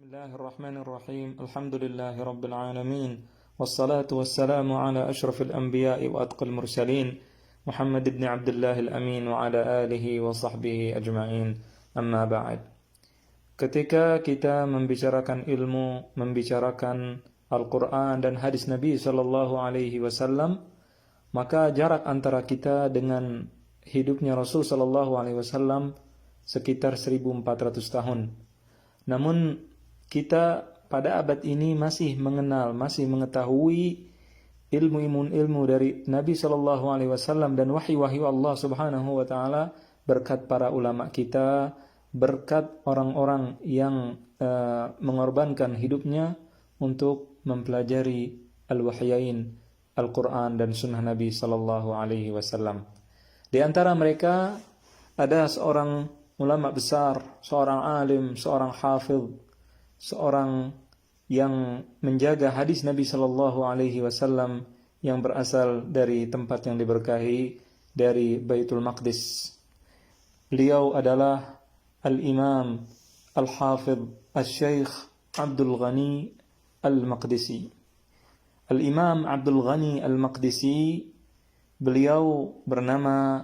Bismillahirrahmanirrahim. Alhamdulillahirabbil alamin. Wassalatu wassalamu ala asyrafil anbiya'i wa atqal mursalin Muhammad ibn Abdullahil amin wa ala alihi wa sahbihi ajma'in. Amma ba'd. Ketika kita membicarakan ilmu, membicarakan Al-Quran dan hadis Nabi sallallahu alaihi wasallam, maka jarak antara kita dengan hidupnya Rasul sallallahu alaihi wasallam sekitar 1400 tahun. Namun kita pada abad ini masih mengenal, masih mengetahui ilmu dari Nabi sallallahu alaihi wasallam dan wahyu-wahyu Allah Subhanahu wa taala berkat para ulama kita, berkat orang-orang yang mengorbankan hidupnya untuk mempelajari al-wahyain, Al-Quran dan sunnah Nabi sallallahu alaihi wasallam. Di antara mereka ada seorang ulama besar, seorang alim, seorang hafidh, seorang yang menjaga hadis Nabi sallallahu alaihi wasallam yang berasal dari tempat yang diberkahi, dari Baitul Maqdis. Beliau adalah Al-Imam Al-Hafidh Al-Syeikh Abdul Ghani Al-Maqdisi. Al-Imam Abdul Ghani Al-Maqdisi, beliau bernama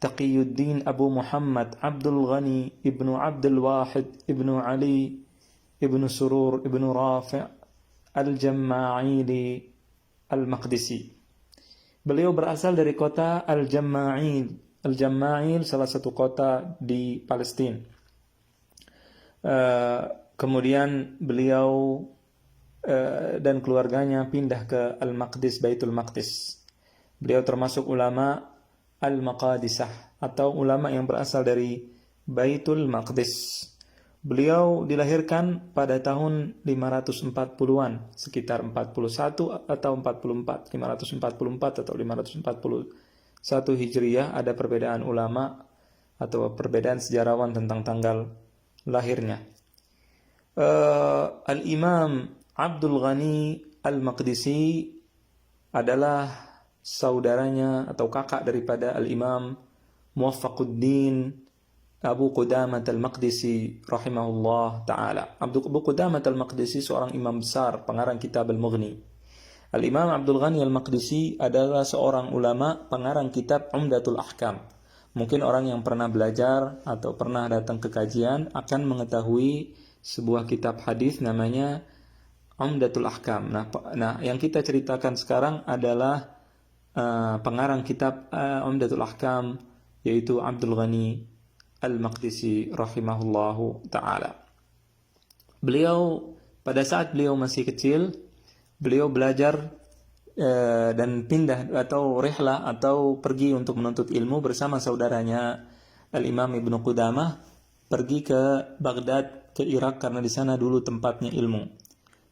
Taqiyuddin Abu Muhammad Abdul Ghani ibnu Abdul Wahid ibnu Ali ibnu Surur ibnu Rafi' Al-Jamma'ili Al-Maqdisi. Beliau berasal dari kota Al-Jamma'il. Al-Jamma'il salah satu kota di Palestina. Kemudian beliau dan keluarganya pindah ke Al-Maqdis, Baitul Maqdis. Beliau termasuk ulama Al-Maqadisah atau ulama yang berasal dari Baitul Maqdis. Beliau dilahirkan pada tahun 540-an, sekitar 41 atau 44, 544 atau 541 Hijriyah. Ada perbedaan ulama atau perbedaan sejarawan tentang tanggal lahirnya. Al-Imam Abdul Ghani Al-Maqdisi adalah saudaranya atau kakak daripada Al-Imam Muwaffaquddin Abu Qudamah Al-Maqdisi rahimahullah ta'ala. Abu Qudamah Al-Maqdisi seorang imam besar, pengarang kitab Al-Mughni. Al-Imam Abdul Ghani Al-Maqdisi adalah seorang ulama pengarang kitab Umdatul Ahkam. Mungkin orang yang pernah belajar atau pernah datang ke kajian akan mengetahui sebuah kitab hadis namanya Umdatul Ahkam. Nah, yang kita ceritakan sekarang adalah pengarang kitab Umdatul Ahkam, yaitu Abdul Ghani Al-Maqdisi rahimahullahu ta'ala. Beliau pada saat beliau masih kecil, beliau belajar dan pindah atau rihlah atau pergi untuk menuntut ilmu bersama saudaranya Al-Imam Ibnu Qudamah, pergi ke Baghdad, ke Irak, karena di sana dulu tempatnya ilmu.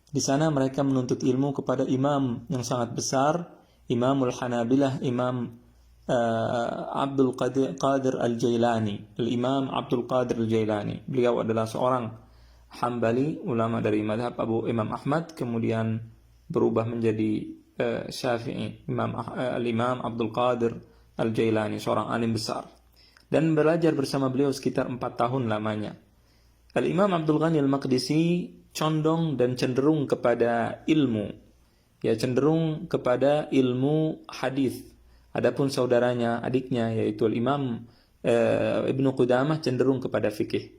Di sana mereka menuntut ilmu kepada imam yang sangat besar, Imamul Hanabilah, Imam Abdul Qadir Al-Jailani, Al-Imam Abdul Qadir Al-Jailani. Beliau adalah seorang Hambali, ulama dari madhab Imam Ahmad, kemudian berubah menjadi Syafi'i. Al-Imam Abdul Qadir Al-Jailani, seorang alim besar, dan belajar bersama beliau sekitar 4 tahun lamanya. Al-Imam Abdul Ghani Al-Maqdisi condong dan cenderung kepada ilmu, cenderung kepada ilmu hadis. Adapun saudaranya, adiknya, yaitu Al-Imam Ibnu Qudamah, cenderung kepada fikih.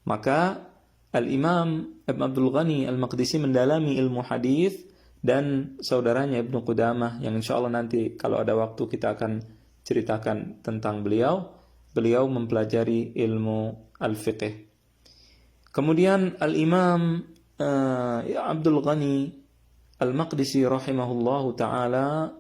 Maka Al-Imam Abdul Ghani Al-Maqdisi mendalami ilmu hadis, dan saudaranya Ibnu Qudamah, yang insyaAllah nanti kalau ada waktu kita akan ceritakan tentang beliau mempelajari ilmu al-fiqh. Kemudian Al-Imam Abdul Ghani Al-Maqdisi rahimahullahu ta'ala,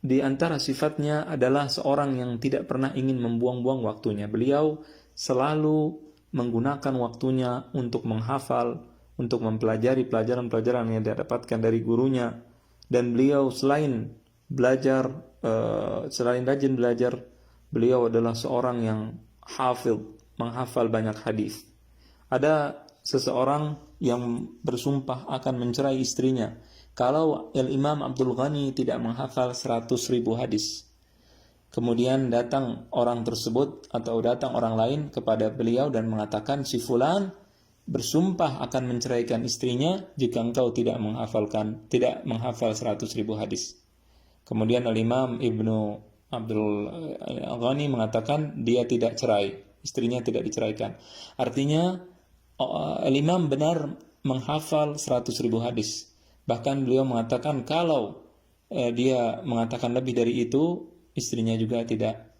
di antara sifatnya adalah seorang yang tidak pernah ingin membuang-buang waktunya. Beliau selalu menggunakan waktunya untuk menghafal, untuk mempelajari pelajaran-pelajaran yang dia dapatkan dari gurunya. Dan beliau selain rajin belajar, beliau adalah seorang yang hafidh, menghafal banyak hadis. Ada seseorang yang bersumpah akan mencerai istrinya kalau Al-Imam Abdul Ghani tidak menghafal 100.000 hadis. Kemudian datang orang tersebut atau datang orang lain kepada beliau dan mengatakan, si fulan bersumpah akan menceraikan istrinya jika engkau tidak menghafal 100.000 hadis. Kemudian Al-Imam Ibnu Abdul Ghani mengatakan dia tidak cerai, istrinya tidak diceraikan. Artinya Al-Imam benar menghafal 100.000 hadis. Bahkan beliau mengatakan kalau dia mengatakan lebih dari itu, istrinya juga tidak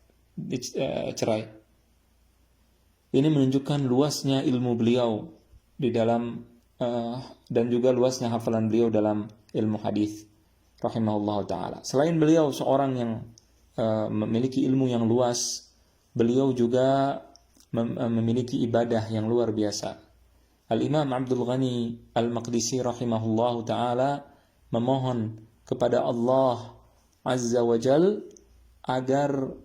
cerai. Ini menunjukkan luasnya ilmu beliau di dalam dan juga luasnya hafalan beliau dalam ilmu hadis rahimahullah taala. Selain beliau seorang yang memiliki ilmu yang luas, beliau juga memiliki ibadah yang luar biasa. Al-Imam Abdul Ghani Al-Maqdisi rahimahullah taala memohon kepada Allah Azza wa Jal agar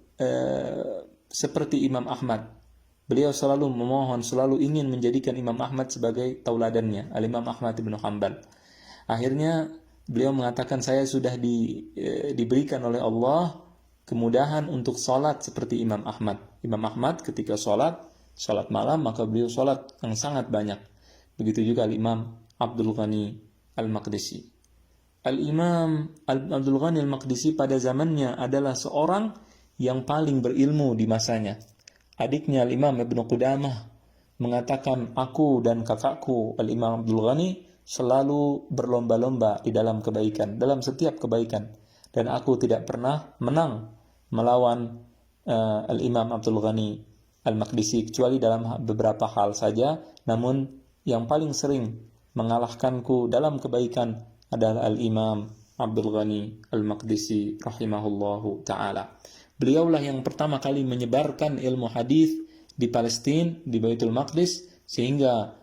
seperti Imam Ahmad. Beliau selalu memohon, selalu ingin menjadikan Imam Ahmad sebagai tauladannya, Al-Imam Ahmad ibn Hanbal. Akhirnya beliau mengatakan, saya sudah diberikan oleh Allah kemudahan untuk sholat seperti Imam Ahmad. Imam Ahmad ketika sholat malam, maka beliau sholat yang sangat banyak. Begitu juga Al-Imam Abdul Ghani Al-Maqdisi. Al-Imam Abdul Ghani Al-Maqdisi pada zamannya adalah seorang yang paling berilmu di masanya. Adiknya Al-Imam Ibnu Qudamah mengatakan, aku dan kakakku Al-Imam Abdul Ghani selalu berlomba-lomba di dalam kebaikan, dalam setiap kebaikan. Dan aku tidak pernah menang melawan Al-Imam Abdul Ghani Al-Maqdisi, kecuali dalam beberapa hal saja. Namun yang paling sering mengalahkanku dalam kebaikan adalah Al-Imam Abdul Ghani Al-Maqdisi rahimahullahu ta'ala. Beliaulah yang pertama kali menyebarkan ilmu hadis di Palestina, di Baitul Maqdis, sehingga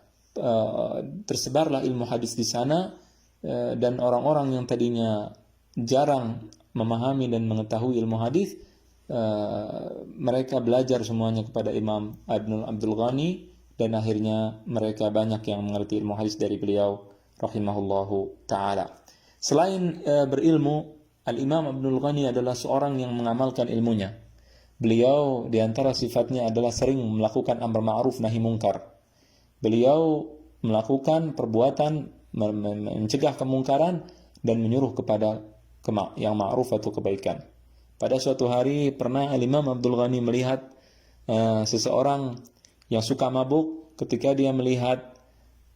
tersebarlah ilmu hadis di sana, dan orang-orang yang tadinya jarang memahami dan mengetahui ilmu hadis, mereka belajar semuanya kepada Imam Abdul Ghani, dan akhirnya mereka banyak yang mengerti ilmu hadis dari beliau rahimahullahu ta'ala. Selain berilmu, Al-Imam Abdul Ghani adalah seorang yang mengamalkan ilmunya. Beliau di antara sifatnya adalah sering melakukan amar ma'ruf nahi mungkar. Beliau melakukan perbuatan mencegah kemungkaran dan menyuruh kepada yang ma'ruf atau kebaikan. Pada suatu hari pernah Al-Imam Abdul Ghani melihat seseorang yang suka mabuk. Ketika dia melihat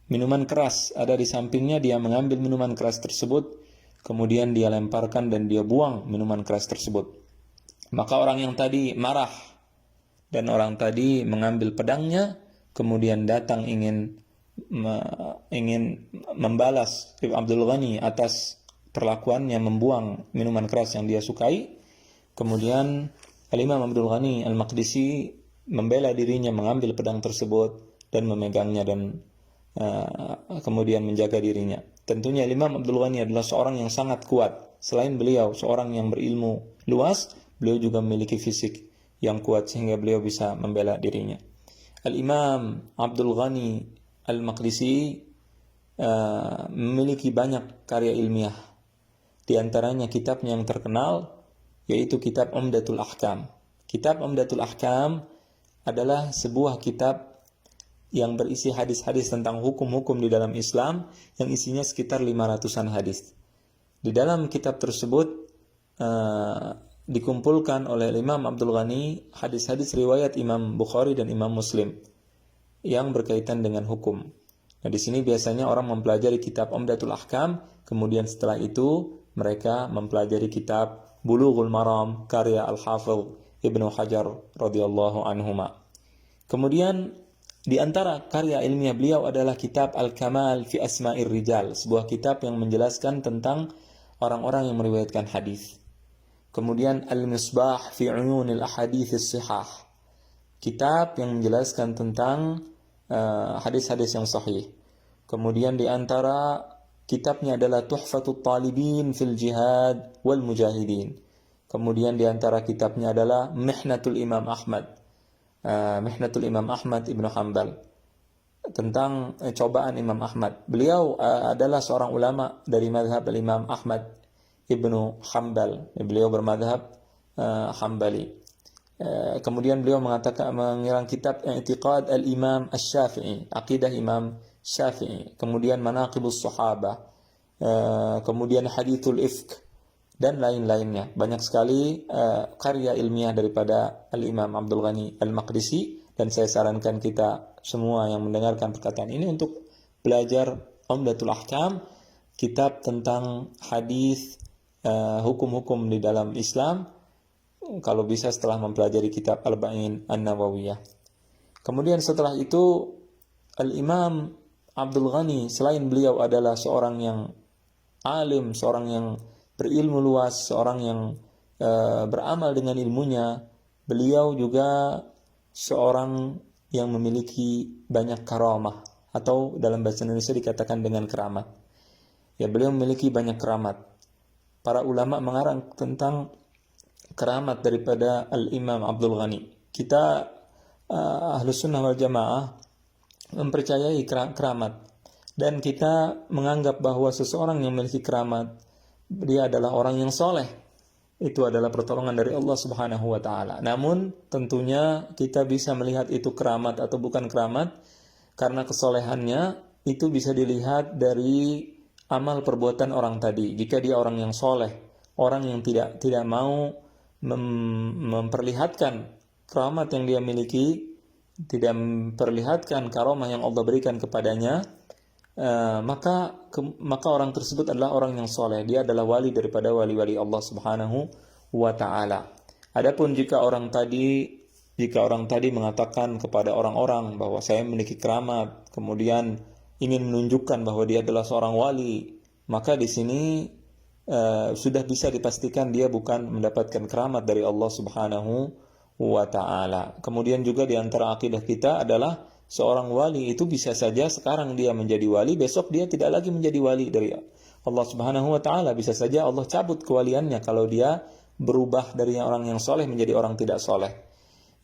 minuman keras ada di sampingnya, dia mengambil minuman keras tersebut, kemudian dia lemparkan dan dia buang minuman keras tersebut. Maka orang yang tadi marah, dan orang tadi mengambil pedangnya, kemudian datang ingin membalas Abdul Ghani atas perlakuannya membuang minuman keras yang dia sukai. Kemudian Al-Imam Abdul Ghani Al-Maqdisi membela dirinya, mengambil pedang tersebut dan memegangnya, dan kemudian menjaga dirinya. Tentunya Imam Abdul Ghani adalah seorang yang sangat kuat. Selain beliau seorang yang berilmu luas, beliau juga memiliki fisik yang kuat sehingga beliau bisa membela dirinya. Al-Imam Abdul Ghani Al-Maqdisi memiliki banyak karya ilmiah. Di antaranya kitabnya yang terkenal yaitu kitab Umdatul Ahkam. Kitab Umdatul Ahkam adalah sebuah kitab yang berisi hadis-hadis tentang hukum-hukum di dalam Islam, yang isinya sekitar 500-an hadis. Di dalam kitab tersebut dikumpulkan oleh Imam Abdul Ghani hadis-hadis riwayat Imam Bukhari dan Imam Muslim yang berkaitan dengan hukum. Nah, di sini biasanya orang mempelajari kitab Umdatul Ahkam, kemudian setelah itu mereka mempelajari kitab Bulughul Maram karya Al-Hafidh Ibnu Hajar radhiyallahu anhuma. Kemudian di antara karya ilmiah beliau adalah kitab Al-Kamal fi Asma'ir Rijal, sebuah kitab yang menjelaskan tentang orang-orang yang meriwayatkan hadis. Kemudian Al-Misbah fi Uyunil Ahadits Shihah, kitab yang menjelaskan tentang hadis-hadis yang sahih. Kemudian di antara kitabnya adalah Tuhfatut Talibin fil Jihad wal Mujahidin. Kemudian di antara kitabnya adalah Mihnatul Imam Ahmad, Mihnatul Imam Ahmad Ibnu Hanbal, tentang cobaan Imam Ahmad. Beliau adalah seorang ulama dari mazhab Imam Ahmad Ibnu Hanbal. Beliau bermadhab Hanbali. Kemudian beliau mengatakan mengarang kitab I'tiqad al-Imam Asy-Syafi'i, akidah Imam Syafi'i, kemudian Manaqibus Sahabah, kemudian Hadithul Ifk dan lain-lainnya. Banyak sekali karya ilmiah daripada Al-Imam Abdul Ghani Al-Maqdisi, dan saya sarankan kita semua yang mendengarkan perkataan ini untuk belajar Umdatul Ahkam, kitab tentang hadis, hukum-hukum di dalam Islam, kalau bisa setelah mempelajari kitab Arba'in An-Nawawiyah. Kemudian setelah itu Al-Imam Abdul Ghani, selain beliau adalah seorang yang alim, seorang yang berilmu luas, seorang yang beramal dengan ilmunya, beliau juga seorang yang memiliki banyak karamah, atau dalam bahasa Indonesia dikatakan dengan keramat. Ya, beliau memiliki banyak keramat. Para ulama mengarang tentang keramat daripada Al-Imam Abdul Ghani. Kita Ahlus Sunnah wal Jamaah mempercayai keramat, dan kita menganggap bahwa seseorang yang memiliki keramat, dia adalah orang yang soleh. Itu adalah pertolongan dari Allah Subhanahu wa Ta'ala. Namun tentunya kita bisa melihat itu keramat atau bukan keramat, karena kesolehannya itu bisa dilihat dari amal perbuatan orang tadi. Jika dia orang yang soleh, orang yang tidak mau memperlihatkan keramat yang dia miliki, tidak memperlihatkan karamah yang Allah berikan kepadanya, maka orang tersebut adalah orang yang soleh. Dia adalah wali daripada wali-wali Allah Subhanahu wa Ta'ala. Adapun jika orang tadi mengatakan kepada orang-orang bahwa saya memiliki keramat, kemudian ingin menunjukkan bahwa dia adalah seorang wali, maka di sini sudah bisa dipastikan dia bukan mendapatkan keramat dari Allah Subhanahu wa Ta'ala. Kemudian juga di antara akidah kita adalah seorang wali itu bisa saja sekarang dia menjadi wali, besok dia tidak lagi menjadi wali dari Allah Subhanahu wa Ta'ala. Bisa saja Allah cabut kewaliannya kalau dia berubah dari orang yang soleh menjadi orang tidak soleh.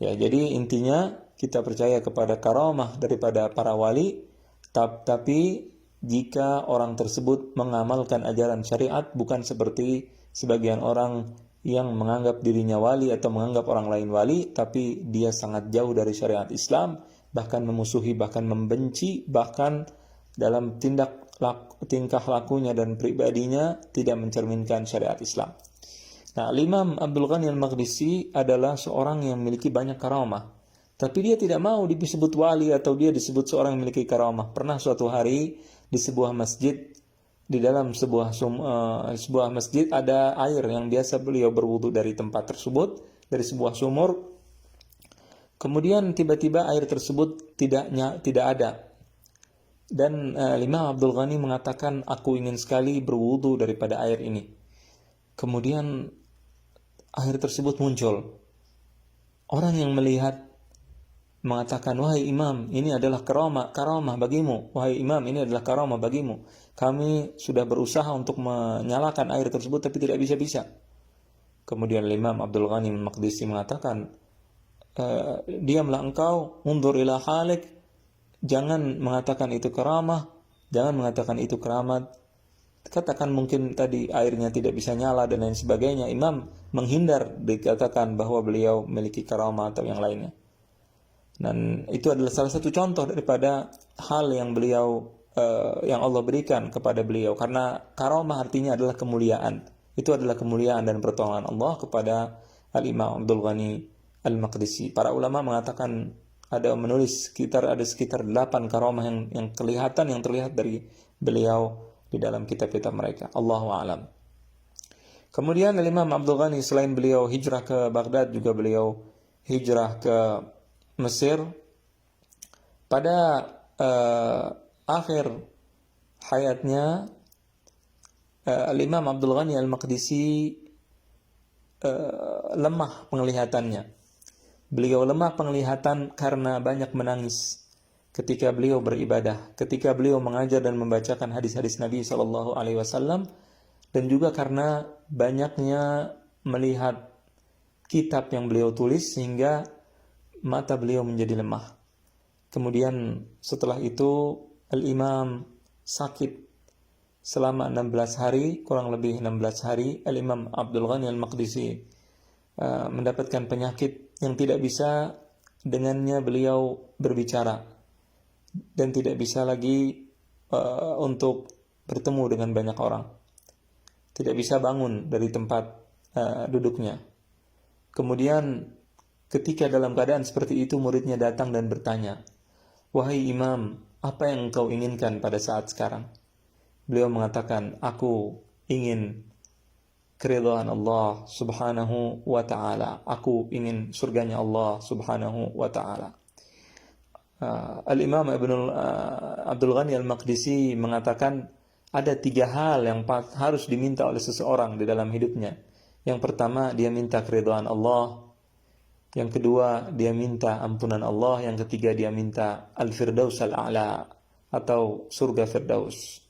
Ya, jadi intinya kita percaya kepada karamah daripada para wali, tapi jika orang tersebut mengamalkan ajaran syariat, bukan seperti sebagian orang yang menganggap dirinya wali atau menganggap orang lain wali, tapi dia sangat jauh dari syariat Islam, bahkan memusuhi, bahkan membenci, bahkan dalam tingkah lakunya dan pribadinya tidak mencerminkan syariat Islam. Nah, Imam Abdul Ghani Al-Maqdisi adalah seorang yang memiliki banyak karamah, tapi dia tidak mau disebut wali atau dia disebut seorang yang memiliki karamah. Pernah suatu hari di sebuah masjid, di dalam sebuah masjid ada air yang biasa beliau berwudu dari tempat tersebut, dari sebuah sumur. Kemudian tiba-tiba air tersebut tidak ada. Dan Imam Abdul Ghani mengatakan, aku ingin sekali berwudu daripada air ini. Kemudian air tersebut muncul. Orang yang melihat mengatakan, wahai imam, ini adalah karamah bagimu. Wahai imam, ini adalah karamah bagimu. Kami sudah berusaha untuk menyalakan air tersebut, tapi tidak bisa-bisa. Kemudian Imam Abdul Ghani Al-Maqdisi mengatakan, diamlah engkau, undur ila halik, jangan mengatakan itu karamah, jangan mengatakan itu keramat. Katakan mungkin tadi airnya tidak bisa nyala dan lain sebagainya. Imam menghindar dikatakan bahwa beliau memiliki karamah atau yang lainnya. Dan itu adalah salah satu contoh daripada hal yang yang Allah berikan kepada beliau. Karena karamah artinya adalah kemuliaan. Itu adalah kemuliaan dan pertolongan Allah kepada Al-Imam Abdul Ghani Al-Maqdisi. Para ulama mengatakan ada sekitar 8 karamah yang terlihat dari beliau di dalam kitab-kitab mereka. Allahu a'lam. Kemudian Imam Abdul Ghani selain beliau hijrah ke Baghdad, juga beliau hijrah ke Mesir. Pada akhir hayatnya Imam Abdul Ghani Al-Maqdisi lemah penglihatannya. Beliau lemah penglihatan karena banyak menangis ketika beliau beribadah, ketika beliau mengajar dan membacakan hadis-hadis Nabi SAW, dan juga karena banyaknya melihat kitab yang beliau tulis sehingga mata beliau menjadi lemah. Kemudian setelah itu Al-Imam sakit selama 16 hari, kurang lebih 16 hari. Al-Imam Abdul Ghani Al-Maqdisi mendapatkan penyakit yang tidak bisa dengannya beliau berbicara dan tidak bisa lagi untuk bertemu dengan banyak orang. Tidak bisa bangun dari tempat duduknya. Kemudian ketika dalam keadaan seperti itu, muridnya datang dan bertanya, "Wahai Imam, apa yang engkau inginkan pada saat sekarang?" Beliau mengatakan, "Aku ingin keridhaan Allah subhanahu wa ta'ala. Aku ingin surganya Allah subhanahu wa ta'ala." Al-Imam Abdul Ghani Al-Maqdisi mengatakan ada 3 hal yang harus diminta oleh seseorang di dalam hidupnya. Yang pertama, dia minta keridhaan Allah. Yang kedua, dia minta ampunan Allah. Yang ketiga, dia minta Al-Firdaus Al-A'la atau surga Firdaus.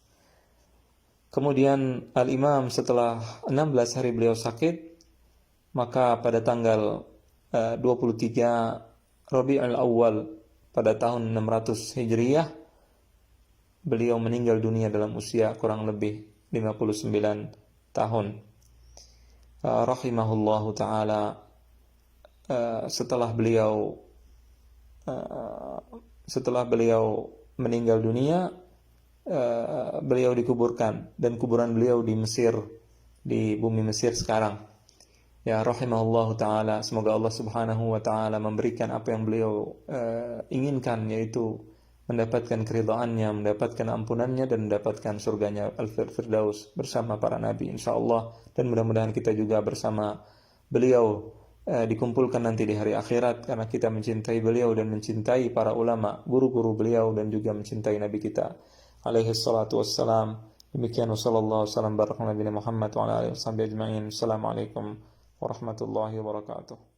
Kemudian Al-Imam setelah 16 hari beliau sakit, maka pada tanggal 23 Rabiul Awal pada tahun 600 Hijriyah, beliau meninggal dunia dalam usia kurang lebih 59 tahun. Rahimahullahu ta'ala. Setelah beliau meninggal dunia, beliau dikuburkan, dan kuburan beliau di Mesir, di bumi Mesir sekarang. Ya, rahimahullahu ta'ala. Semoga Allah subhanahu wa ta'ala memberikan apa yang beliau inginkan, yaitu mendapatkan keridhaannya, mendapatkan ampunannya, dan mendapatkan surganya Al-Firdaus bersama para nabi insyaallah. Dan mudah-mudahan kita juga bersama beliau dikumpulkan nanti di hari akhirat, karena kita mencintai beliau dan mencintai para ulama, guru-guru beliau, dan juga mencintai nabi kita alaihi salatu wassalam. Demikian, wassallallahu wasallam barakallahu nabi Muhammad wa ala alihi washabihi ajma'in. Assalamualaikum warahmatullahi wabarakatuh.